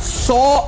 100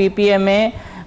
PPMA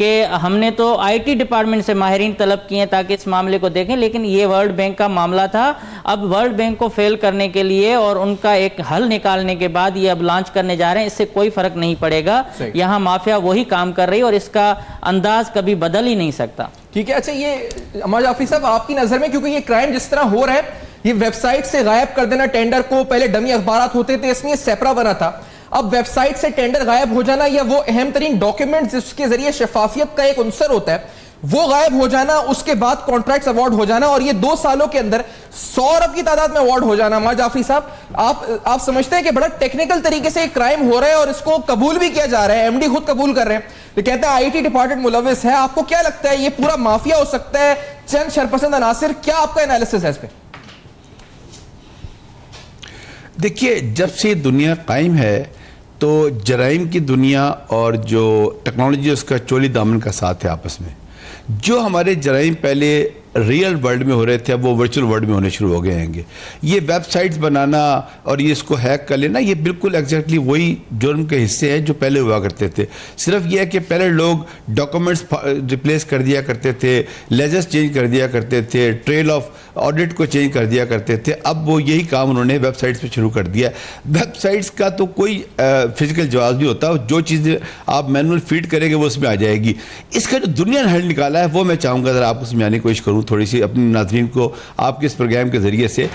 کہ ہم نے تو آئی ٹی ڈپارٹمنٹ سے ماہرین طلب کیے تاکہ اس معاملے کو دیکھیں، لیکن یہ ورلڈ بینک کا معاملہ تھا. اب ورلڈ بینک کو فیل کرنے کے لیے اور ان کا ایک حل نکالنے کے بعد یہ اب لانچ کرنے جا رہے ہیں. اس سے کوئی فرق نہیں پڑے گا. یہاں مافیا وہی کام کر رہی ہے اور اس کا انداز کبھی بدل ہی نہیں سکتا. ٹھیک ہے. اچھا، یہ عمار جعفری صاحب آپ کی نظر میں، کیونکہ یہ کرائم جس طرح ہو رہا ہے، یہ ویب سائٹ سے غائب کر دینا ٹینڈر کو، پہلے ڈمی اخبارات ہوتے تھے، اس میں سیپرا بنا تھا، اب ویب سائٹ سے ٹینڈر غائب ہو جانا یا وہ اہم ترین ڈاکیومنٹ جس کے ذریعے شفافیت کا ایک عنصر ہوتا ہے وہ غائب ہو جانا، اس کے بعد کانٹریکٹس ایوارڈ ہو جانا، اور یہ 2 سالوں کے اندر 100 ارب کی تعداد میں ایوارڈ ہو جانا. عمار جعفری صاحب، آپ سمجھتے ہیں کہ بڑا ٹیکنیکل طریقے سے ایک کرائم ہو رہا ہے اور اس کو قبول بھی کیا جا رہا ہے، ایم ڈی خود قبول کر رہے ہیں، تو کہتے ہیں آئی ٹی ڈپارٹمنٹ ملوث ہے. آپ کو کیا لگتا ہے یہ پورا مافیا ہو سکتا ہے، چند شرپسند عناصر؟ کیا آپ کا انالیسس ہے اس پہ؟ دیکھیے، جب سے دنیا قائم ہے تو جرائم کی دنیا اور جو ٹیکنالوجی اس کا چولی دامن کا ساتھ ہے آپس میں. جو ہمارے جرائم پہلے ریئل ورلڈ میں ہو رہے تھے اب وہ ورچوئل ورلڈ میں ہونے شروع ہو گئے ہیں گے. یہ ویب سائٹس بنانا اور یہ اس کو ہیک کر لینا، یہ بالکل ایگزیکٹلی وہی جرم کے حصے ہیں جو پہلے ہوا کرتے تھے. صرف یہ ہے کہ پہلے لوگ ڈاکومنٹس ریپلیس کر دیا کرتے تھے، لیجرز چینج کر دیا کرتے تھے، ٹریل آف آڈٹ کو چینج کر دیا کرتے تھے. اب وہ یہی کام انہوں نے ویب سائٹس پہ شروع کر دیا. ویب سائٹس کا تو کوئی فزیکل جواز بھی ہوتا ہے، جو چیز آپ مینول فیڈ کریں گے وہ اس میں آ جائے گی. اس کا جو دنیا نے حل نکالا ہے وہ میں چاہوں گا ذرا آپ کو سمجھانے کی کوشش کروں تھوڑی سی اپنے ناظرین کو. آپ کے اس پروگرام کے ذریعے سے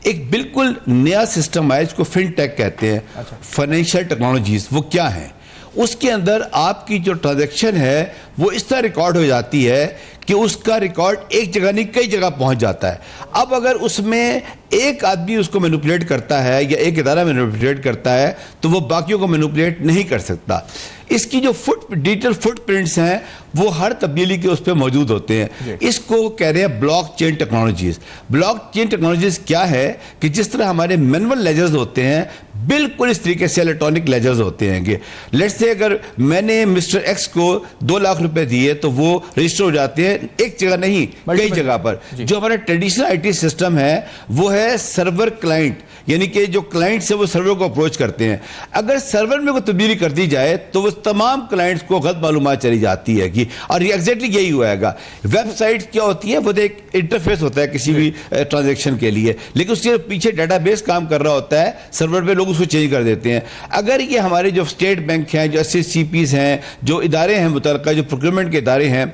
ایک بالکل نیا سسٹم آیا، اس کو فن ٹیک کہتے ہیں. فائنینشیل ٹیکنالوجیز وہ کیا ہیں؟ اس کے اندر آپ کی جو ٹرانزیکشن ہے وہ اس طرح ریکارڈ ہو جاتی ہے کہ اس کا ریکارڈ ایک جگہ نہیں کئی جگہ پہنچ جاتا ہے. اب اگر اس میں ایک آدمی اس کو مینوپولیٹ کرتا ہے یا ایک ادارہ مینوپولیٹ کرتا ہے تو وہ باقیوں کو مینوپولیٹ نہیں کر سکتا. اس کی جو ڈیجیٹل فٹ پرنٹس ہیں وہ ہر تبدیلی کے اس پہ موجود ہوتے ہیں. اس کو کہہ رہے ہیں blockchain technologies. Blockchain technologies کیا ہے کہ جس طرح ہمارے مینول لیجرز ہوتے ہیں بالکل اس طریقے سے الیکٹرانک لیجرز ہوتے ہیں گے. لیٹس سے اگر میں نے مسٹر ایکس کو 2 لاکھ روپے دیے تو وہ رجسٹر ہو جاتے ہیں ایک جگہ نہیں کئی جگہ پر. جو ہمارا ٹریڈیشنل آئی ٹی سسٹم ہے وہ ہے سرور کلائنٹ، یعنی کہ جو کلائنٹ سے وہ سرور کو اپروچ کرتے ہیں. اگر سرور میں کوئی تبدیلی کر دی جائے تو وہ تمام کلائنٹس کو غلط معلومات چلی جاتی ہے. اور یہ ایگزیکٹلی یہی ہوا ہے گا. ویب سائٹ کیا ہوتی ہے؟ وہ ایک انٹرفیس ہوتا ہے کسی بھی ٹرانزیکشن کے لیے، لیکن اس کے پیچھے ڈیٹا بیس کام کر رہا ہوتا ہے، سرور پہ لوگ اس کو چینج کر دیتے ہیں. اگر یہ ہمارے جو اسٹیٹ بینک ہیں، جو SCPs ہیں، جو ادارے ہیں متعلقہ، جو پروکیورمنٹ کے ادارے ہیں،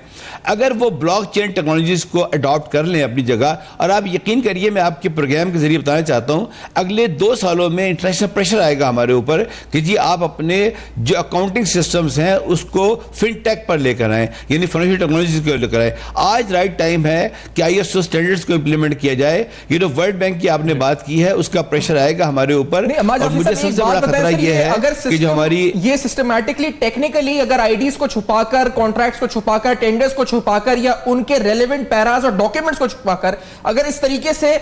اگر وہ بلاک چین ٹیکنالوجیز کو اڈاپٹ کر لیں اپنی جگہ، اور آپ یقین کریے میں آپ کے پروگرام کے ذریعے بتانا چاہتا ہوں اگلے 2 سالوں میں انٹرنیشنل پریشر آئے گا ہمارے اوپر کہ جی آپ اپنے جو اکاؤنٹنگ سسٹمز ہیں اس کو فن ٹیک پر لے کر آئیں، یعنی فائنینشیل ٹیکنالوجیز کو لے کر آئیں. آج رائٹ ٹائم ہے کہ ISO اسٹینڈرڈز کو امپلیمنٹ کیا جائے. یہ جو ورلڈ بینک کی آپ نے بات کی ہے اس کا پریشر آئے گا ہمارے اوپر. اور مجھے سب سے بڑا خطرہ یہ ہے کہ جو ہماری یہ سسٹمیٹکلی ٹیکنیکلی اگر آئیڈیز کو چھپا کر، کانٹریکٹس کو چھپا کر، ٹینڈرز کو چھپا کر یا ان کے ریلیونٹ پیراز اور ڈاکیومنٹس کو چھپا کر اگر اس طریقے سے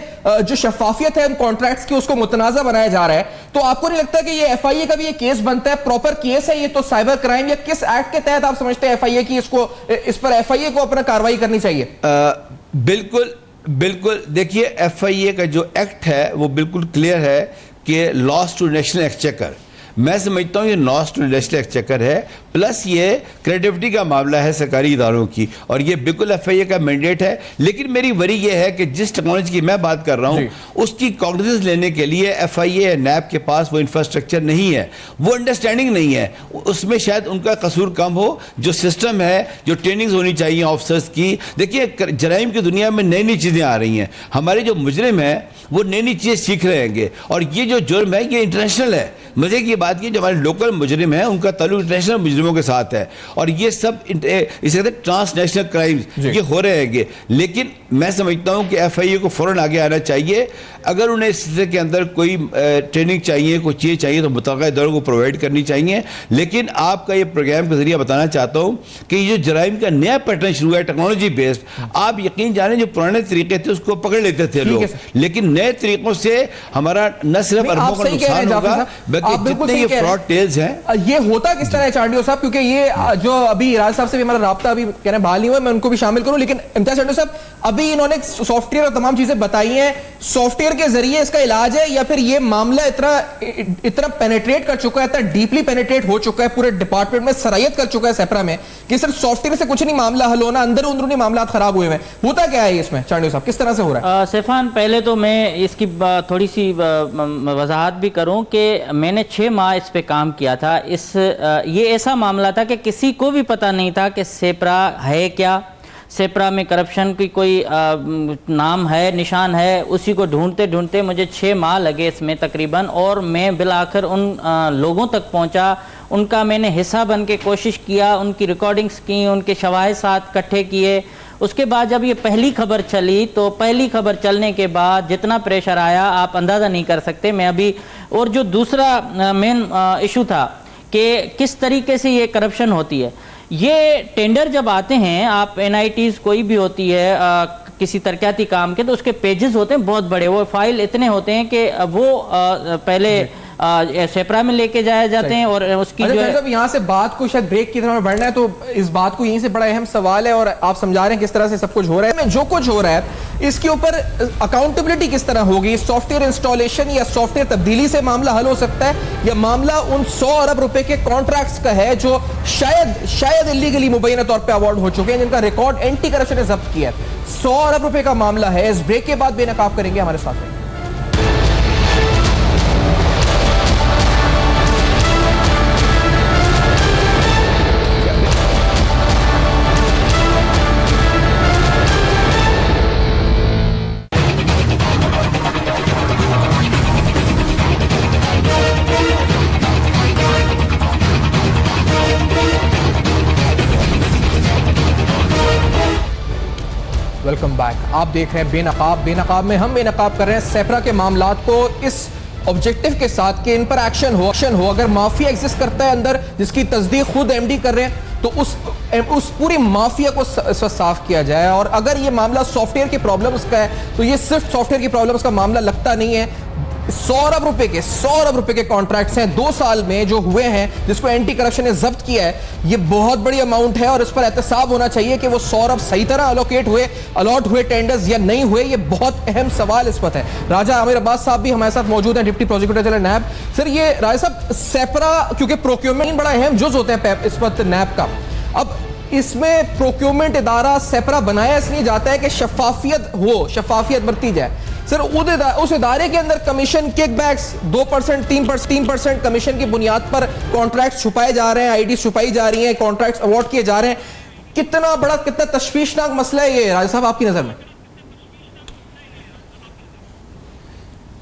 جو شفافیت ہے ان کانٹریکٹس کی اس کو متنازع بنایا جا رہا ہے تو آپ کو نہیں لگتا کہ یہ FIA کا بھی یہ کیس بنتا ہے؟ پراپر کیس ہے یہ تو سائبر کرائم، یا کس ایکٹ کے تحت آپ سمجھتے ہیں FIA کی اس پر FIA کو اپنا کاروائی کرنی چاہیے؟ بالکل دیکھیے FIA کا جو ایکٹ ہے وہ بالکل کلیئر ہے کہ لاس ٹو نیشنل ایکسچیکر. میں سمجھتا ہوں یہ لاس ٹو نیشنل ایکسچیکر ہے، پلس یہ کریڈیبلٹی کا معاملہ ہے سرکاری اداروں کی، اور یہ بالکل FIA کا مینڈیٹ ہے. لیکن میری وری یہ ہے کہ جس ٹیکنالوجی کی میں بات کر رہا ہوں اس کی کاگنیزنس لینے کے لیے FIA یا نیب کے پاس وہ انفراسٹرکچر نہیں ہے، وہ انڈرسٹینڈنگ نہیں ہے. اس میں شاید ان کا قصور کم ہو. جو سسٹم ہے، جو ٹریننگز ہونی چاہیے آفیسرز کی. دیکھیے جرائم کی دنیا میں نئی نئی چیزیں آ رہی ہیں. ہمارے جو مجرم ہیں وہ نئی نئی چیزیں سیکھ رہے ہیں گے، اور یہ جو جرم ہے یہ انٹرنیشنل ہے. مزے کی بات یہ جو ہمارے لوکل مجرم ہیں ان کا تعلق انٹرنیشنل مجرموں کے ساتھ ہے، اور یہ سب اسے کہتے ہیں ٹرانس نیشنل کرائمز یہ ہو رہے ہیں گے. لیکن میں سمجھتا ہوں کہ FIA کو فوراً آگے آنا چاہیے. اگر انہیں اس سلسلے کے اندر کوئی ٹریننگ چاہیے، کوئی چیز چاہیے تو متعلقہ اداروں کو پرووائڈ کرنی چاہیے. لیکن آپ کا یہ پروگرام کے ذریعے بتانا چاہتا ہوں کہ یہ جو جرائم کا نیا پیٹرن شروع ہے ٹیکنالوجی بیسڈ، آپ یقین جانیں جو پرانے طریقے تھے اس کو پکڑ لیتے تھے لوگ، لیکن نئے طریقوں سے ہمارا نہ صرف اربوں کا نقصان ہوگا بلکہ جتنے یہ فراڈ ٹیلز ہیں یہ ہوتا کس طرح ہے چانڈیو صاحب, کیونکہ یہ جو ابھی راج صاحب سے بھی ہمارا رابطہ ابھی کہنا بحال نہیں ہوا, میں ان کو بھی شامل کروں, لیکن امتیاز چانڈیو صاحب ابھی انہوں نے سافٹ ویئر اور تمام چیزیں بتائی ہیں, سافٹ ویئر کے ذریعے اس کا علاج ہے یا پھر یہ معاملہ اتنا پینیٹریٹ کر چکا ہے, اتنا ڈیپلی پینیٹریٹ ہو چکا ہے, پورے ڈپارٹمنٹ میں سرایت کر چکا ہے سیپرا میں کہ صرف سافٹ ویئر سے کچھ نہیں معاملہ حل ہونا, اندرونی معاملات خراب ہوئے ہیں, ہوتا کیا ہے اس میں چانڈیو صاحب, کس طرح سے ہو رہا ہے؟ سیفان, پہلے تو میں اس کی تھوڑی سی وضاحت بھی کروں کہ میں نے 6 ماہ اس پہ کام کیا تھا. یہ ایسا معاملہ تھا کہ کسی کو بھی پتہ نہیں تھا کہ سیپرا ہے کیا, سیپرا میں کرپشن کی کوئی نام ہے, نشان ہے, اسی کو ڈھونڈتے ڈھونڈتے مجھے 6 ماہ لگے اس میں تقریباً, اور میں بالآخر ان لوگوں تک پہنچا, ان کا میں نے حصہ بن کے کوشش کیا, ان کی ریکارڈنگز کی, ان کے شواہد ساتھ اکٹھے کیے. اس کے بعد جب یہ پہلی خبر چلی تو پہلی خبر چلنے کے بعد جتنا پریشر آیا آپ اندازہ نہیں کر سکتے. میں ابھی, اور جو دوسرا مین ایشو تھا کہ کس طریقے سے یہ کرپشن ہوتی ہے, یہ ٹینڈر جب آتے ہیں, آپ NITs کوئی بھی ہوتی ہے کسی ترقیاتی کام کے, تو اس کے پیجز ہوتے ہیں بہت بڑے, وہ فائل اتنے ہوتے ہیں کہ وہ پہلے سیپرا میں لے کے جائے جاتے ہیں, اور اس کی جو ہے یہاں سے بات کو شاید بریک کی طرح میں بڑھنا ہے, تو اس بات کو یہیں سے بڑا اہم سوال ہے, اور آپ سمجھا رہے ہیں کس طرح سے سب کچھ ہو رہا ہے. جو کچھ ہو رہا ہے اس کے اوپر اکاؤنٹیبلٹی کس طرح ہوگی؟ سافٹ ویئر انسٹالیشن یا سافٹ ویئر تبدیلی سے معاملہ حل ہو سکتا ہے, یا معاملہ ان 100 ارب روپے کے کانٹریکٹس کا ہے جو شاید اللیگلی مبینہ طور پہ ایوارڈ ہو چکے ہیں, جن کا ریکارڈ اینٹی کرپشن نے ضبط کیا ہے؟ 100 ارب روپے کا معاملہ ہے. اس بریک کے بعد بے نقاب کریں گے, ہمارے ساتھ ہیں. Welcome back. آپ دیکھ رہے ہیں بے نقاب. بے نقاب میں ہم بے نقاب کر رہے ہیں سیپرا کے معاملات کو اس آبجیکٹو کے ساتھ کہ ان پر ایکشن ہو. اگر مافیا ایگزسٹ کرتا ہے اندر, جس کی تصدیق خود MD کر رہے ہیں, تو اس پوری مافیا کو صاف کیا جائے. اور اگر یہ معاملہ سافٹ ویئر کی پرابلمز کا ہے تو یہ صرف سافٹ ویئر کی پرابلمز کا معاملہ لگتا نہیں ہے. 100 ارب روپے کے کانٹریکٹس ہیں 2 سال میں جو ہوئے ہیں, جس کو اینٹی کرپشن نے ضبط کیا ہے. یہ بہت بڑی اماؤنٹ ہے, اور اس پر احتساب ہونا چاہیے کہ وہ 100 ارب صحیح طرح الاٹ ہوئے ٹینڈرز یا نہیں ہوئے. یہ بہت اہم سوال اس وقت ہے. راجہ عامر عباس صاحب بھی ہمارے ساتھ موجود ہیں, ڈپٹی پروسیکیوٹر جنرل نیب. سر, یہ راجہ صاحب سیپرا کیونکہ پروکیورمنٹ بڑا اہم جز ہوتے ہیں اس وقت نیب کا, اب اس میں پروکیورمنٹ ادارہ سیپرا بنایا اس لیے جاتا ہے کہ شفافیت برتی جائے. سر, اس ادارے کے اندر کمیشن کک بیکس 2%, 3% کمیشن کی بنیاد پر کانٹریکٹس چھپائے جا رہے ہیں, IDs چھپائی جا رہی ہیں, کانٹریکٹس اوارڈ کیے جا رہے ہیں. کتنا تشویشناک مسئلہ ہے یہ راجہ صاحب آپ کی نظر میں؟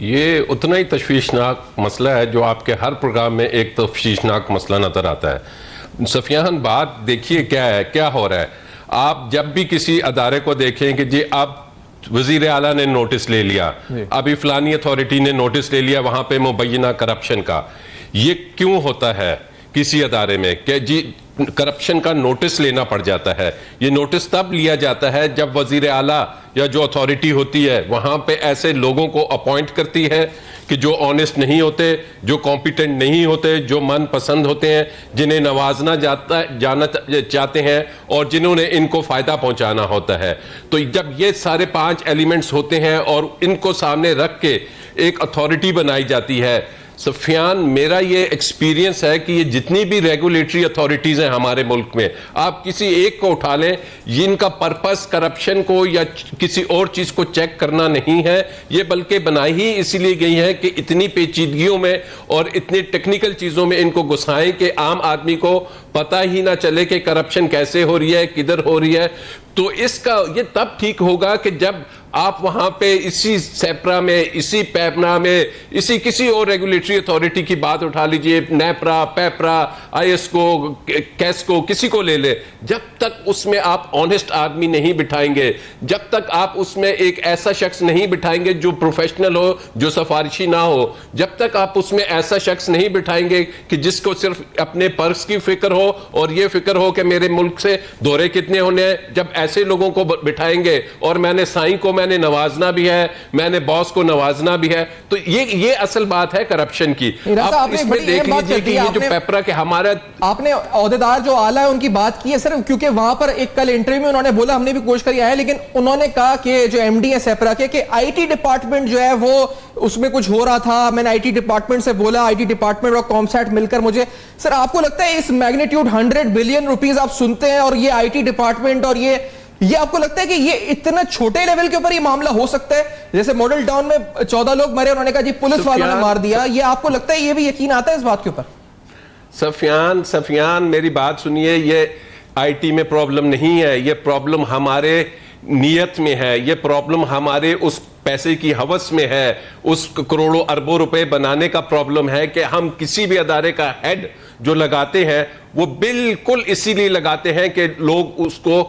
یہ اتنا ہی تشویشناک مسئلہ ہے جو آپ کے ہر پروگرام میں ایک تشویشناک مسئلہ نظر آتا ہے. سفیان, بات دیکھیے کیا ہے, کیا ہو رہا ہے. آپ جب بھی کسی ادارے کو دیکھیں کہ جی اب وزیر اعلیٰ نے نوٹس لے لیا, ابھی فلانی اتھارٹی نے نوٹس لے لیا وہاں پہ مبینہ کرپشن کا, یہ کیوں ہوتا ہے کسی ادارے میں کہ جی کرپشن کا نوٹس لینا پڑ جاتا ہے؟ یہ نوٹس تب لیا جاتا ہے جب وزیر اعلیٰ یا جو اتھارٹی ہوتی ہے وہاں پہ ایسے لوگوں کو اپوائنٹ کرتی ہے کہ جو آنیسٹ نہیں ہوتے, جو کمپیٹنٹ نہیں ہوتے, جو من پسند ہوتے ہیں, جنہیں نوازنا جانا چاہتے ہیں اور جنہوں نے ان کو فائدہ پہنچانا ہوتا ہے. تو جب یہ سارے 5 ایلیمنٹس ہوتے ہیں اور ان کو سامنے رکھ کے ایک اتھارٹی بنائی جاتی ہے, سفیان میرا یہ ایکسپیرینس ہے کہ یہ جتنی بھی ریگولیٹری اتھارٹیز ہیں ہمارے ملک میں, آپ کسی ایک کو اٹھا لیں, جن کا پرپس کرپشن کو یا کسی اور چیز کو چیک کرنا نہیں ہے, یہ بلکہ بنائی ہی اسی لیے گئی ہے کہ اتنی پیچیدگیوں میں اور اتنی ٹیکنیکل چیزوں میں ان کو گھسائیں کہ عام آدمی کو پتہ ہی نہ چلے کہ کرپشن کیسے ہو رہی ہے, کدھر ہو رہی ہے. تو اس کا یہ تب ٹھیک ہوگا کہ جب آپ وہاں پہ اسی سیپرا میں, اسی پیپنا میں, اسی کسی اور ریگولیٹری اتھارٹی کی بات اٹھا لیجئے, نیپرا, پیپرا, ISCO, کیسکو, کسی کو لے لے, جب تک اس میں آپ آنیسٹ آدمی نہیں بٹھائیں گے, جب تک آپ اس میں ایک ایسا شخص نہیں بٹھائیں گے جو پروفیشنل ہو, جو سفارشی نہ ہو, جب تک آپ اس میں ایسا شخص نہیں بٹھائیں گے کہ جس کو صرف اپنے پرس کی فکر ہو اور یہ فکر ہو کہ میرے ملک سے دورے کتنے ہونے ہیں, جب ایسے لوگوں کو بٹھائیں گے اور میں نے سائیں کو میں نے نوازنا بھی ہے, میں نے باس کو نوازنا بھی ہے. تو یہ اصل بات ہے کرپشن کی. اب اس میں دیکھ لیجئے کہ یہ جو پیپرا کہ ہمارا, آپ نے عہدیدار جو اعلیٰ ہے ان کی بات کی ہے سر, کیونکہ وہاں پر ایک کل انٹرویو میں انہوں نے بولا, ہم نے بھی کوشش کری ہے, لیکن انہوں نے کہا کہ جو ایم ڈی ہے سیپرا کے, کہ آئی ٹی ڈپارٹمنٹ جو ہے وہ اس میں کچھ ہو رہا تھا, میں نے آئی ٹی ڈپارٹمنٹ سے بولا, آئی ٹی ڈپارٹمنٹ اور کامسیٹ مل کر مجھے. سر آپ کو لگتا ہے اس میگنیٹیوڈ 100 بلین روپیز آپ سنتے ہیں اور یہ آئی ٹی ڈپارٹمنٹ اور یہ آپ کو لگتا ہے کہ یہ اتنا چھوٹے لیول کے اوپر یہ معاملہ ہو سکتا ہے؟ جیسے ماڈل ٹاؤن میں 14 لوگ مرے, انہوں نے کہا جی پولیس والوں نے مار دیا, یہ آپ کو لگتا ہے یہ بھی یقین آتا ہے اس بات کے اوپر؟ سفیان میری بات سنیے, یہ آئی ٹی میں پرابلم نہیں ہے, یہ پرابلم ہمارے نیت میں ہے, یہ پرابلم ہمارے اس پیسے کی ہوس میں ہے, اس کروڑوں اربوں روپے بنانے کا پرابلم ہے کہ ہم کسی بھی ادارے کا ہیڈ جو لگاتے ہیں وہ بالکل اسی لیے لگاتے ہیں کہ لوگ اس کو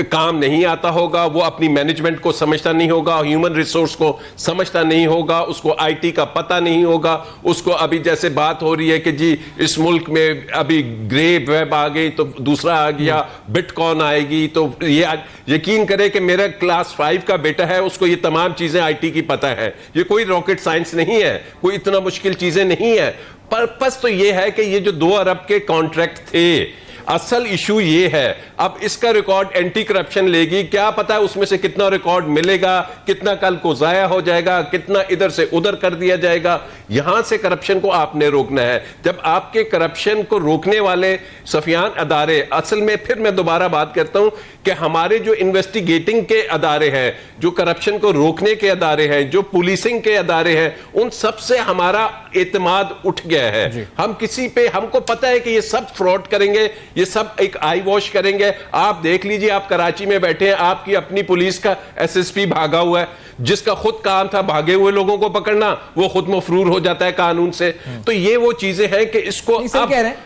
کام نہیں آتا ہوگا, وہ اپنی مینجمنٹ کو سمجھتا نہیں ہوگا, ہیومن ریسورس کو سمجھتا نہیں ہوگا, اس کو آئی ٹی کا پتہ نہیں ہوگا, اس کو ابھی جیسے بات ہو رہی ہے کہ جی اس ملک میں ابھی گرے ویب آ گئی تو دوسرا آ گیا, بٹ کون آئے گی, تو یہ یقین کرے کہ میرا کلاس 5 کا بیٹا ہے, اس کو یہ تمام چیزیں آئی ٹی کی پتہ ہے. یہ کوئی راکٹ سائنس نہیں ہے, کوئی اتنا مشکل چیزیں نہیں ہے. پرپس تو یہ ہے کہ یہ جو 2 ارب کے کانٹریکٹ تھے, اصل ایشو یہ ہے. اب اس کا ریکارڈ اینٹی کرپشن لے گی, کیا پتا اس میں سے کتنا ریکارڈ ملے گا, کتنا کل کو ضائع ہو جائے گا, کتنا ادھر سے ادھر کر دیا جائے گا. یہاں سے کرپشن کو آپ نے روکنا ہے. جب آپ کے کرپشن کو روکنے والے سفیان ادارے, اصل میں پھر میں دوبارہ بات کرتا ہوں کہ ہمارے جو انویسٹیگیٹنگ کے ادارے ہیں, جو کرپشن کو روکنے کے ادارے ہیں, جو پولیسنگ کے ادارے ہیں, ان سب سے ہمارا اعتماد اٹھ گیا ہے. ہم کسی پہ, ہم کو پتا ہے کہ یہ سب فراڈ کریں گے, یہ سب ایک آئی واش کریں گے. آپ دیکھ لیجئے, آپ کراچی میں بیٹھے ہیں, آپ کی اپنی پولیس کا ایس ایس پی بھاگا ہوا ہے, جس کا خود کام تھا بھاگے ہوئے لوگوں کو پکڑنا, وہ خود مفرور ہو جاتا ہے قانون سے. تو یہ وہ چیزیں ہیں کہ اس کو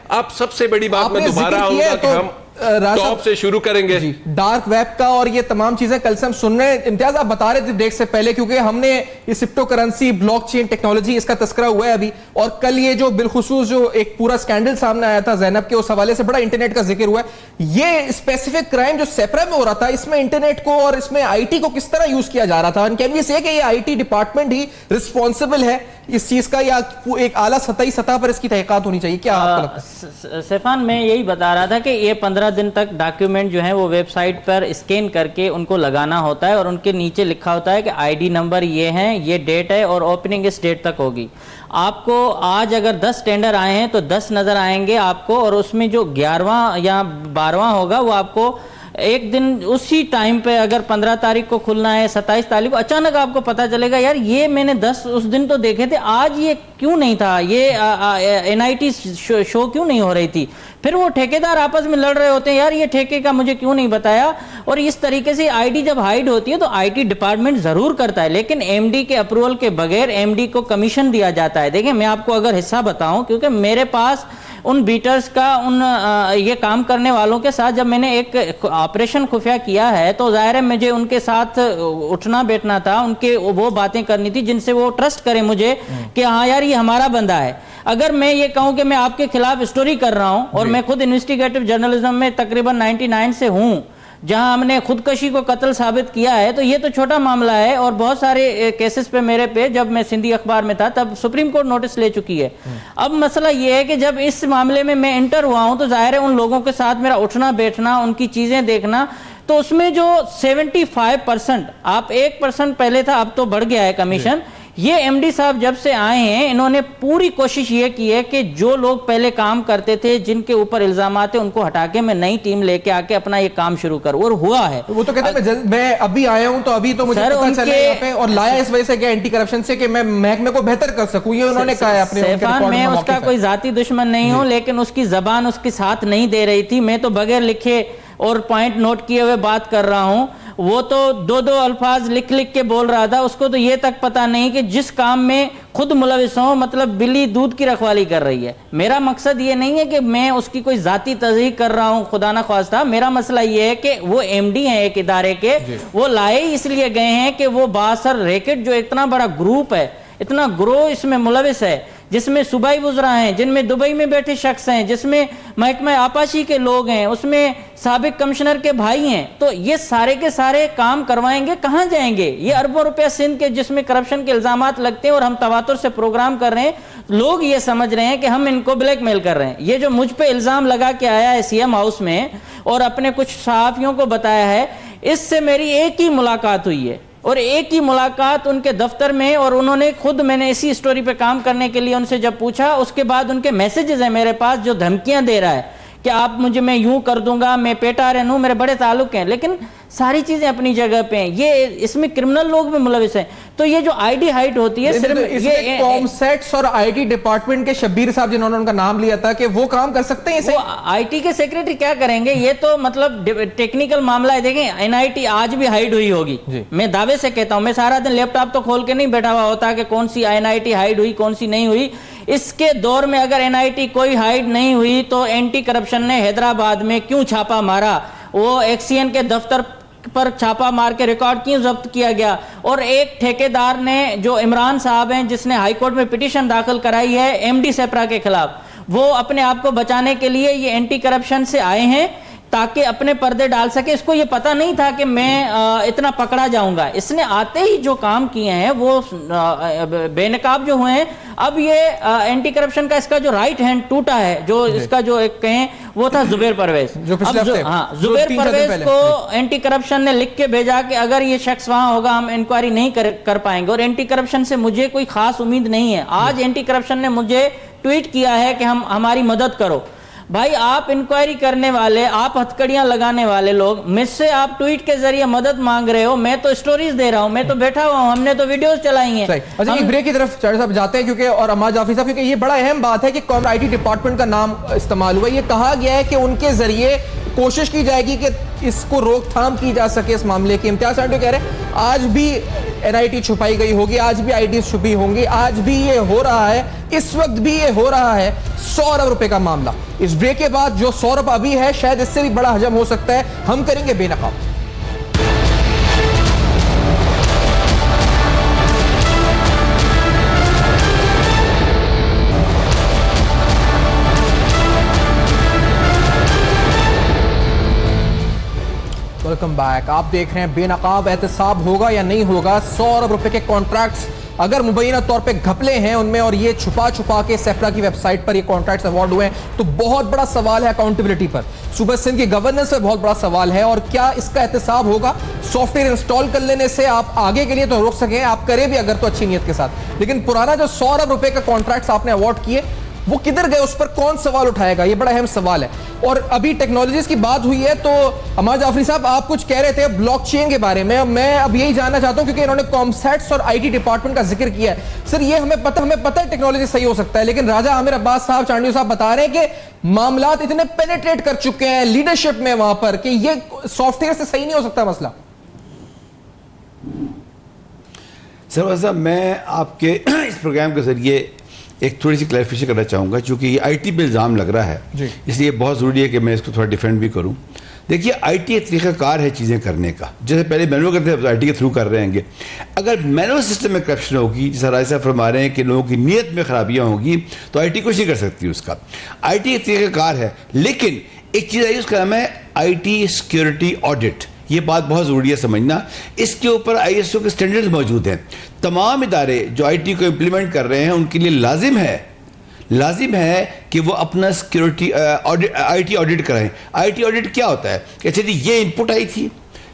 اب سب سے بڑی بات میں دوبارہ آؤں گا کہ ہم ٹاپ سے شروع کریں گے. ڈارک ویب کا اور یہ تمام چیزیں کل سے ہم سن رہے ہیں. امتیاز آپ بتا رہے تھے دیکھ سے پہلے, کیونکہ ہم نے یہ سپٹو کرنسی, بلاک چین ٹیکنالوجی, اس کا تذکرہ ہوا ہے ابھی, اور کل یہ جو بالخصوص جو ایک پورا سکینڈل سامنے آیا تھا زینب کے, اس حوالے سے بڑا انٹرنیٹ کا ذکر ہوا ہے. یہ اسپیسیفک کرائم جو سیپرا میں ہو رہا تھا, اس میں انٹرنیٹ کو اور اس میں آئی ٹی کو کس طرح یوز کیا جا رہا تھا؟ کین وی سے کہ یہ I T department he responsible ہے اس چیز کا, یا ایک اعلیٰ سطح پر اس کی تحقیقات ہونی چاہیے؟ کیا آپ کو لگتا ہے؟ سیفان میں یہی بتا رہا تھا کہ یہ 15 دن تک ڈاکیومنٹ جو ہیں وہ ویب سائٹ پر اسکین کر کے ان کو لگانا ہوتا ہے, اور ان کے نیچے لکھا ہوتا ہے کہ آئی ڈی نمبر یہ ہیں, یہ ڈیٹ ہے, اور اوپننگ اس ڈیٹ تک ہوگی. آپ کو آج اگر 10 ٹینڈر آئے ہیں تو 10 نظر آئیں گے آپ کو, اور اس میں جو 11واں یا 12واں ہوگا وہ آپ کو ایک دن اسی ٹائم پہ, اگر 15 تاریخ کو کھلنا ہے, 27 تاریخ کو, اچانک آپ کو پتا چلے گا یار یہ میں نے 10 اس دن تو دیکھے تھے, آج یہ کیوں نہیں تھا, یہ این آئی ٹی شو کیوں نہیں ہو رہی تھی. پھر وہ ٹھیکیدار آپس میں لڑ رہے ہوتے ہیں, یار یہ ٹھیکے کا مجھے کیوں نہیں بتایا. اور اس طریقے سے آئی ڈی جب ہائیڈ ہوتی ہے تو آئی ٹی ڈپارٹمنٹ ضرور کرتا ہے, لیکن ایم ڈی کے اپروول کے بغیر ایم ڈی کو کمیشن دیا جاتا ہے. دیکھیں میں آپ کو اگر حصہ بتاؤں, کیونکہ میرے پاس ان بیٹرز کا, یہ کام کرنے والوں کے ساتھ جب میں نے ایک آپریشن خفیہ کیا ہے تو ظاہر ہے مجھے ان کے ساتھ اٹھنا بیٹھنا تھا, ان کے وہ باتیں کرنی تھی جن سے وہ ٹرسٹ کریں مجھے کہ ہاں یار یہ ہمارا بندہ ہے. اگر میں یہ کہوں کہ میں آپ کے خلاف اسٹوری کر رہا ہوں, اور میں خود انویسٹیگیٹو جرنلزم میں تقریباً 99 سے ہوں, جہاں ہم نے خودکشی کو قتل ثابت کیا ہے, تو یہ تو چھوٹا معاملہ ہے. اور بہت سارے کیسز پہ میرے پہ, جب میں سندھی اخبار میں تھا تب سپریم کورٹ نوٹس لے چکی ہے. اب مسئلہ یہ ہے کہ جب اس معاملے میں میں انٹر ہوا ہوں تو ظاہر ہے ان لوگوں کے ساتھ میرا اٹھنا بیٹھنا, ان کی چیزیں دیکھنا, تو اس میں جو 75%, آپ 1% پہلے تھا, اب تو بڑھ گیا ہے کمیشن. یہ ایم ڈی صاحب جب سے آئے ہیں انہوں نے پوری کوشش یہ کی ہے کہ جو لوگ پہلے کام کرتے تھے, جن کے اوپر الزامات ہیں, ان کو ہٹا کے میں نئی ٹیم لے کے آ کے اپنا یہ کام شروع کروں, اور ہوا ہے. وہ تو کہتے ہیں میں ابھی آیا ہوں تو ابھی تو مجھے پتہ چلا یہاں پہ, اور لایا اس وجہ سے کہ اینٹی کرپشن سے کہ میں محکمے کو بہتر کر سکوں, یہ انہوں نے کہا ہے اپنے سیفان. میں اس کا کوئی ذاتی دشمن نہیں ہوں, لیکن اس کی زبان اس کے ساتھ نہیں دے رہی تھی. میں تو بغیر لکھے اور پوائنٹ نوٹ کیے ہوئے بات کر رہا ہوں, وہ تو 2 الفاظ لکھ کے بول رہا تھا. اس کو تو یہ تک پتا نہیں کہ جس کام میں خود ملوث ہوں, مطلب بلی دودھ کی رکھوالی کر رہی ہے. میرا مقصد یہ نہیں ہے کہ میں اس کی کوئی ذاتی تذیح کر رہا ہوں, خدا نہ خواستہ. میرا مسئلہ یہ ہے کہ وہ ایم ڈی ہیں ایک ادارے کے, وہ لائے اس لیے گئے ہیں کہ وہ بااثر ریکٹ, جو اتنا بڑا گروپ ہے, اتنا گروہ اس میں ملوث ہے, جس میں صوبائی وزراء ہیں, جن میں دبئی میں بیٹھے شخص ہیں, جس میں محکمہ آپاشی کے لوگ ہیں, اس میں سابق کمشنر کے بھائی ہیں, تو یہ سارے کے سارے کام کروائیں گے, کہاں جائیں گے؟ یہ اربوں روپے سندھ کے جس میں کرپشن کے الزامات لگتے ہیں اور ہم تواتر سے پروگرام کر رہے ہیں, لوگ یہ سمجھ رہے ہیں کہ ہم ان کو بلیک میل کر رہے ہیں. یہ جو مجھ پہ الزام لگا کے آیا ہے سی ایم ہاؤس میں اور اپنے کچھ صحافیوں کو بتایا ہے, اس سے میری ایک ہی ملاقات ہوئی ہے, اور ایک ہی ملاقات ان کے دفتر میں, اور انہوں نے خود, میں نے اسی سٹوری پہ کام کرنے کے لیے ان سے جب پوچھا, اس کے بعد ان کے میسیجز ہیں میرے پاس جو دھمکیاں دے رہا ہے کہ آپ مجھے, میں یوں کر دوں گا, میں پیٹا رہن ہوں, میرے بڑے تعلق ہیں, لیکن ساری چیزیں اپنی جگہ پہ ہیں. یہ اس میں کرمنل لوگ بھی ملوث ہیں. تو یہ جو آئی ڈی ہائٹ ہوتی ہے, صرف یہ کام سیٹس اور آئی ٹی ڈپارٹمنٹ کے شبیر صاحب جنہوں نے ان کا نام لیا تھا کہ وہ کام کر سکتے ہیں, وہ آئی ٹی کے سیکریٹری کیا کریں گے؟ یہ تو مطلب ٹیکنیکل معاملہ ہے. دیکھیں این آئی ٹی آج بھی ہائڈ ہوئی ہوگی, میں دعوے سے کہتا ہوں, میں سارا دن لیپ ٹاپ تو کھول کے نہیں بیٹھا ہوا ہوتا کہ کون سی این آئی ٹی ہائڈ ہوئی کون سی نہیں ہوئی. اس کے دور میں اگر این آئی ٹی کوئی ہائڈ نہیں ہوئی تو اینٹی کرپشن نے حیدرآباد میں کیوں چھاپا مارا؟ وہ ایکسین کے دفتر پر چھاپا مار کے ریکارڈ کیوں ضبط کیا گیا؟ اور ایک ٹھیکیدار نے, جو عمران صاحب ہیں, جس نے ہائی کورٹ میں پٹیشن داخل کرائی ہے ایم ڈی سیپرا کے خلاف, وہ اپنے آپ کو بچانے کے لیے یہ اینٹی کرپشن سے آئے ہیں تاکہ اپنے پردے ڈال سکے. اس کو یہ پتہ نہیں تھا کہ میں اتنا پکڑا جاؤں گا. اس نے آتے ہی جو کام کیے ہیں وہ بے نقاب جو ہوئے ہیں. اب یہ اینٹی کرپشن کا اس کا جو رائٹ ہینڈ ٹوٹا ہے, جو اس کا جو ایک کہیں وہ تھا زبیر پرویز. زبیر پرویز کو اینٹی کرپشن نے لکھ کے بھیجا کہ اگر یہ شخص وہاں ہوگا ہم انکوائری نہیں کر پائیں گے, اور اینٹی کرپشن سے مجھے کوئی خاص امید نہیں ہے. آج اینٹی کرپشن نے مجھے ٹویٹ کیا ہے کہ ہماری مدد کرو. بھائی آپ انکوائری کرنے والے, آپ ہتھکڑیاں لگانے والے لوگ, مجھ سے آپ ٹویٹ کے ذریعے مدد مانگ رہے ہو, میں تو سٹوریز دے رہا ہوں, میں تو بیٹھا ہوا ہوں, ہم نے تو ویڈیوز چلائی ہیں. اچھا ایک بریک کی طرف چاڑ صاحب جاتے ہیں, کیونکہ اور عماد جعفری صاحب, کیونکہ یہ بڑا اہم بات ہے کہ آئی ٹی ڈپارٹمنٹ کا نام استعمال ہوا. یہ کہا گیا ہے کہ ان کے ذریعے کوشش کی جائے گی کہ اس کو روک تھام کی جا سکے اس معاملے کی. امتیاز سانٹو کہہ رہے ہیں آج بھی این آئی ٹی چھپائی گئی ہوگی, آج بھی آئی ٹیز چھپی ہوں گی, آج بھی یہ ہو رہا ہے, اس وقت بھی یہ ہو رہا ہے. 100 ارب روپے کا معاملہ. اس بریک کے بعد جو 100 ارب ابھی ہے شاید اس سے بھی بڑا حجم ہو سکتا ہے. ہم کریں گے بے نقاب. Welcome back. آپ دیکھ رہے ہیں بے نقاب. احتساب ہوگا یا نہیں ہوگا؟ 100 ارب روپے کے کانٹریکٹس اگر مبینہ طور پہ گھپلے ہیں ان میں, اور یہ چھپا کے سیپرا کی ویب سائٹ پر یہ کانٹریکٹس ایوارڈ ہوئے ہیں, تو بہت بڑا سوال ہے اکاؤنٹیبلٹی پر. صوبہ سندھ کی گورننس پہ بہت بڑا سوال ہے, اور کیا اس کا احتساب ہوگا؟ سافٹ ویئر انسٹال کر لینے سے آپ آگے کے لیے تو روک سکیں, آپ کریں بھی اگر تو اچھی نیت کے ساتھ, لیکن پرانا جو 100 ارب روپے کا کانٹریکٹس آپ نے ایوارڈ کیے وہ کدھر گئے؟ اس پر کون سوال اٹھائے گا؟ یہ بڑا اہم سوال ہے. اور ابھی ٹیکنالوجیز کی بات ہوئی ہے, تو عماد جعفری صاحب آپ کچھ کہہ رہے تھے بلاک چین کے بارے میں. میں اب یہی جاننا چاہتا ہوں کیونکہ انہوں نے کامسیٹس اور آئی ٹی ڈپارٹمنٹ کا ذکر کیا ہے. سر یہ ہمیں پتہ ہے ٹیکنالوجی صحیح ہو سکتا ہے, لیکن راجہ عامر عباس صاحب, چانڈیو صاحب بتا رہے ہیں کہ معاملات اتنے پینیٹریٹ کر چکے ہیں لیڈرشپ میں وہاں پر کہ یہ سافٹ ویئر سے صحیح نہیں ہو سکتا مسئلہ. سر میں آپ کے اس پروگرام کے ذریعے ایک تھوڑی سی کلیریفیکیشن کرنا چاہوں گا, چونکہ یہ آئی ٹی پہ الزام لگ رہا ہے, اس لیے بہت ضروری ہے کہ میں اس کو تھوڑا ڈیفینڈ بھی کروں. دیکھیے آئی ٹی ایک طریقہ کار ہے چیزیں کرنے کا. جیسے پہلے مینول کرتے تھے, آئی ٹی کے تھرو کر رہے ہیں. اگر مینول سسٹم میں کرپشن ہوگی, جیسا راج صاحب فرما رہے ہیں کہ لوگوں کی نیت میں خرابیاں ہوگی, تو آئی ٹی کچھ نہیں کر سکتی اس کا. آئی ٹی ایک طریقہ کار ہے, لیکن ایک چیز آئی اس کا نام ہے آئی ٹی سیکیورٹی آڈٹ. یہ بات بہت ضروری ہے سمجھنا. اس کے اوپر آئی ایس او کے سٹینڈرڈز موجود ہیں. تمام ادارے جو آئی ٹی کو امپلیمنٹ کر رہے ہیں ان کے لیے لازم ہے کہ وہ اپنا سیکیورٹی آئی ٹی آڈٹ کرائیں. آئی ٹی آڈٹ کیا ہوتا ہے کہ اچھا جی یہ ان پٹ آئی تھی,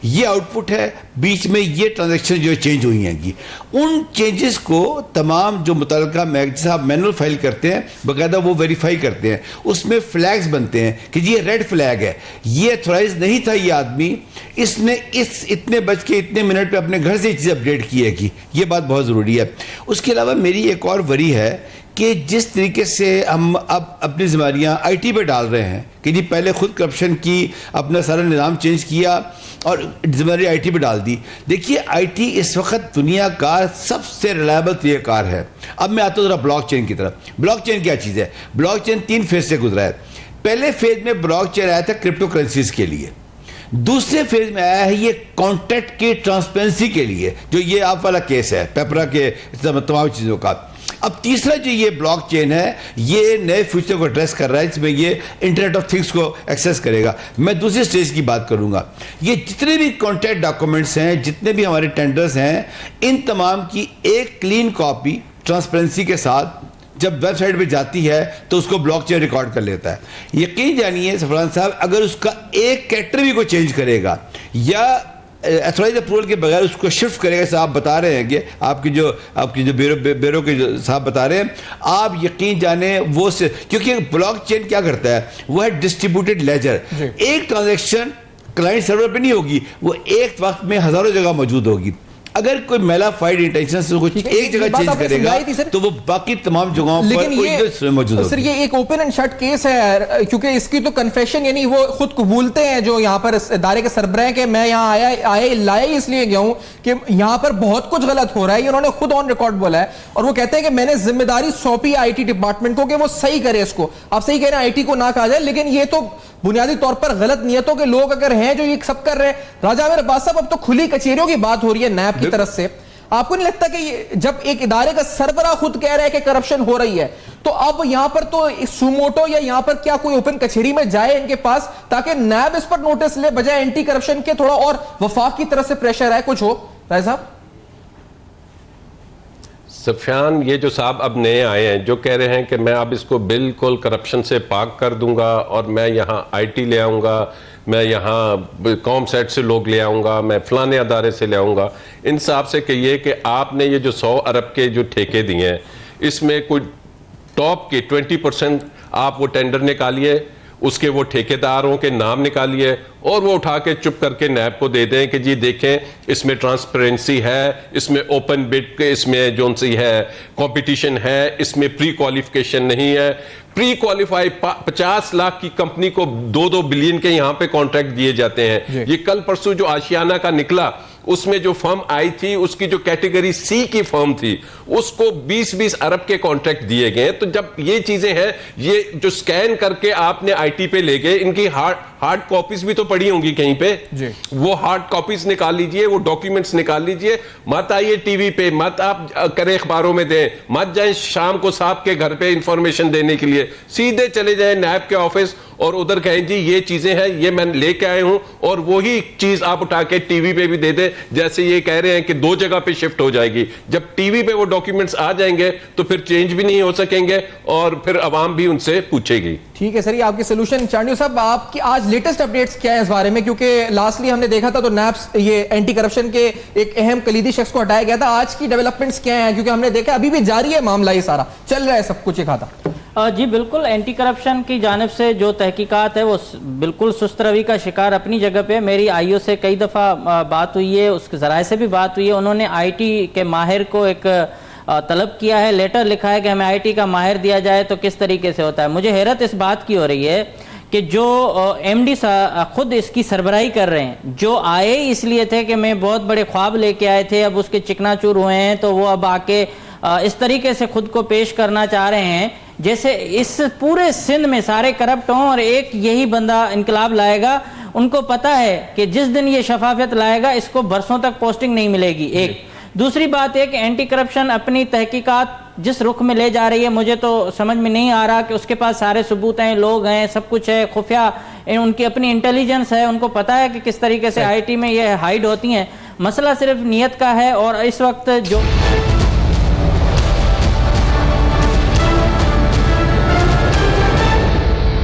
یہ آؤٹ پٹ ہے, بیچ میں یہ ٹرانزیکشن جو چینج ہوئی ہیں, ان چینجز کو تمام جو متعلقہ جیسے آپ مینول فائل کرتے ہیں باقاعدہ وہ ویریفائی کرتے ہیں. اس میں فلیگز بنتے ہیں کہ جی یہ ریڈ فلیگ ہے, یہ ایتھورائز نہیں تھا یہ آدمی, اس نے اتنے بج کے اتنے منٹ پہ اپنے گھر سے یہ چیز اپڈیٹ کی ہے. یہ بات بہت ضروری ہے. اس کے علاوہ میری ایک اور وری ہے کہ جس طریقے سے ہم اب اپنی ذمہ داریاں آئی ٹی پہ ڈال رہے ہیں کہ جی پہلے خود کرپشن کی, اپنا سارا نظام چینج کیا اور ذمہ داری آئی ٹی پہ ڈال دی. دیکھیے آئی ٹی اس وقت دنیا کا سب سے ریلائبل طریقہ کار ہے. اب میں آتا ہوں ذرا بلاک چین کی طرف. بلاک چین کیا چیز ہے؟ بلاک چین 3 فیز سے گزرا ہے. پہلے فیز میں بلاک چین آیا تھا کرپٹو کرنسیز کے لیے. دوسرے فیز میں آیا ہے یہ کانٹریکٹ کی ٹرانسپیرنسی کے لیے, جو یہ آپ والا کیس ہے پیپرا کے تمام چیزوں کا. اب تیسرا جو یہ بلاک چین ہے یہ نئے فیوچر کو ایڈریس کر رہا ہے، اس میں یہ انٹرنیٹ آف تھنگس کو ایکسیس کرے گا. میں دوسری سٹیج کی بات کروں گا. یہ جتنے بھی کانٹریکٹ ڈاکومنٹس ہیں، جتنے بھی ہمارے ٹینڈرز ہیں، ان تمام کی ایک کلین کاپی ٹرانسپیرنسی کے ساتھ جب ویب سائٹ پہ جاتی ہے تو اس کو بلاک چین ریکارڈ کر لیتا ہے. یقین جانیے سفران صاحب، اگر اس کا ایک کیریکٹر بھی کوئی چینج کرے گا یا ایتھورائز اپروول کے بغیر اس کو شفٹ کرے گا، جیسے آپ بتا رہے ہیں کہ آپ کی جو بیرو کے صاحب بتا رہے ہیں، آپ یقین جانیں وہ کیونکہ بلاک چین کیا کرتا ہے، وہ ہے ڈسٹریبیوٹیڈ لیجر. ایک ٹرانزیکشن کلائنٹ سرور پہ نہیں ہوگی، وہ ایک وقت میں ہزاروں جگہ موجود ہوگی. اگر کوئی میلا فائڈ انٹینشن سے کچھ ایک جگہ چینج کرے گا تو وہ باقی تمام جگہوں پر موجود ہوگی. سر یہ ایک اوپن اینڈ شٹ کیس ہے، کیونکہ اس کی تو کنفیشن یعنی وہ خود قبولتے ہیں جو یہاں پر ادارے کے سربراہ کہ میں یہاں لایا اس لیے گیا ہوں کہ یہاں پر بہت کچھ غلط ہو رہا ہے. یہ انہوں نے خود آن ریکارڈ بولا ہے اور وہ کہتے ہیں کہ میں نے ذمہ داری سونپی آئی ٹی ڈپارٹمنٹ کو کہ وہ صحیح کرے اس کو. آپ صحیح کہہ رہے ہیں آئی ٹی کو نہ کہا جائے، لیکن یہ تو بنیادی طور پر غلط نیتوں کے لوگ اگر ہیں جو یہ سب کر رہے ہیں. راجہ عامر عباس صاحب، اب تو کھلی کچہریوں کی بات ہو رہی ہے نیب کی طرف سے. آپ کو نہیں لگتا کہ جب ایک ادارے کا سربراہ خود کہہ رہا ہے کہ کرپشن ہو رہی ہے تو اب یہاں پر تو سوموٹو یا یہاں پر کیا کوئی اوپن کچہری میں جائے ان کے پاس تاکہ نیب اس پر نوٹس لے بجائے اینٹی کرپشن کے تھوڑا اور وفاق کی طرف سے پریشر آئے کچھ ہو؟ رائے صاحب سفیان، یہ جو صاحب اب نئے آئے ہیں جو کہہ رہے ہیں کہ میں اب اس کو بالکل کرپشن سے پاک کر دوں گا اور میں یہاں آئی ٹی لے آؤں گا، میں یہاں قوم سیٹ سے لوگ لے آؤں گا، میں فلانے ادارے سے لے آؤں گا، ان صاحب سے کہیے کہ آپ نے یہ جو 100 ارب کے جو ٹھیکے دیے ہیں اس میں کوئی ٹاپ کے 20% آپ وہ ٹینڈر نکالیے، اس کے وہ ٹھیکیداروں کے نام نکالیے اور وہ اٹھا کے چپ کر کے نیب کو دے دیں کہ جی دیکھیں اس میں ٹرانسپیرنسی ہے، اس میں اوپن بڈ کے اس میں جو سی ہے کمپٹیشن ہے، اس میں پری کوالیفیکیشن نہیں ہے. پری کوالیفائی 50 لاکھ کی کمپنی کو 2-2 بلین کے یہاں پہ کانٹریکٹ دیے جاتے ہیں. یہ کل پرسوں جو آشیانہ کا نکلا اس میں جو فرم آئی تھی اس کی جو کیٹیگری سی کی فرم تھی اس کو 20-20 ارب کے کانٹریکٹ دیے گئے. تو جب یہ چیزیں ہیں، یہ جو سکین کر کے آپ نے آئی ٹی پہ لے گئے، ان کی ہارڈ کاپیز بھی تو پڑی ہوں گی کہیں پہ، وہ ہارڈ کاپیز نکال لیجئے، وہ ڈاکیومنٹس نکال لیجئے. مت آئیے ٹی وی پہ، مت آپ کریں اخباروں میں دیں، مت جائیں شام کو صاحب کے گھر پہ انفارمیشن دینے کے لیے، سیدھے چلے جائیں نیب کے آفس اور ادھر کہیں جی یہ چیزیں ہیں، یہ میں لے کے آئے ہوں، اور وہی چیز آپ اٹھا کے ٹی وی پہ بھی دے دیں. جیسے یہ کہہ رہے ہیں کہ 2 جگہ پہ شفٹ ہو جائے گی، جب ٹی وی پہ وہ ڈاکیومنٹس آ جائیں گے تو پھر چینج بھی نہیں ہو سکیں گے اور پھر عوام بھی ان سے پوچھے گی. ٹھیک ہے سر، یہ آپ کی سلوشن. چانڈیو صاحب، آپ کی آج لیٹسٹ اپڈیٹس کیا ہے اس بارے میں؟ کیونکہ لاسٹلی ہم نے دیکھا تھا تو نیب یہ اینٹی کرپشن کے ایک اہم کلیدی شخص کو ہٹایا گیا تھا. آج کی ڈیولپمنٹس کیا ہیں؟ کیونکہ ہم نے دیکھا ابھی بھی جاری ہے معاملہ، یہ سارا چل رہا ہے سب کچھ ایک آدھا. جی بالکل، اینٹی کرپشن کی جانب سے جو تحقیقات ہے وہ بالکل سست روی کا شکار اپنی جگہ پہ. میری آئی او سے کئی دفعہ بات ہوئی ہے، اس کے ذرائع سے بھی بات ہوئی ہے. انہوں نے آئی ٹی کے ماہر کو ایک طلب کیا ہے، لیٹر لکھا ہے کہ ہمیں آئی ٹی کا ماہر دیا جائے تو کس طریقے سے ہوتا ہے. مجھے حیرت اس بات کی ہو رہی ہے کہ جو ایم ڈی خود اس کی سربراہی کر رہے ہیں، جو آئے اس لیے تھے کہ میں بہت بڑے خواب لے کے آئے تھے، اب اس کے چکنا چور ہوئے ہیں تو وہ اب آ کے اس طریقے سے خود کو پیش کرنا چاہ رہے ہیں جیسے اس پورے سندھ میں سارے کرپٹ ہوں اور ایک یہی بندہ انقلاب لائے گا. ان کو پتہ ہے کہ جس دن یہ شفافیت لائے گا اس کو برسوں تک پوسٹنگ نہیں ملے گی. ایک دوسری بات ہے کہ اینٹی کرپشن اپنی تحقیقات جس رخ میں لے جا رہی ہے، مجھے تو سمجھ میں نہیں آ رہا کہ اس کے پاس سارے ثبوت ہیں، لوگ ہیں، سب کچھ ہے، خفیہ ان کی اپنی انٹیلیجنس ہے، ان کو پتہ ہے کہ کس طریقے سے آئی ٹی میں یہ ہائیڈ ہوتی ہیں. مسئلہ صرف نیت کا ہے اور اس وقت جو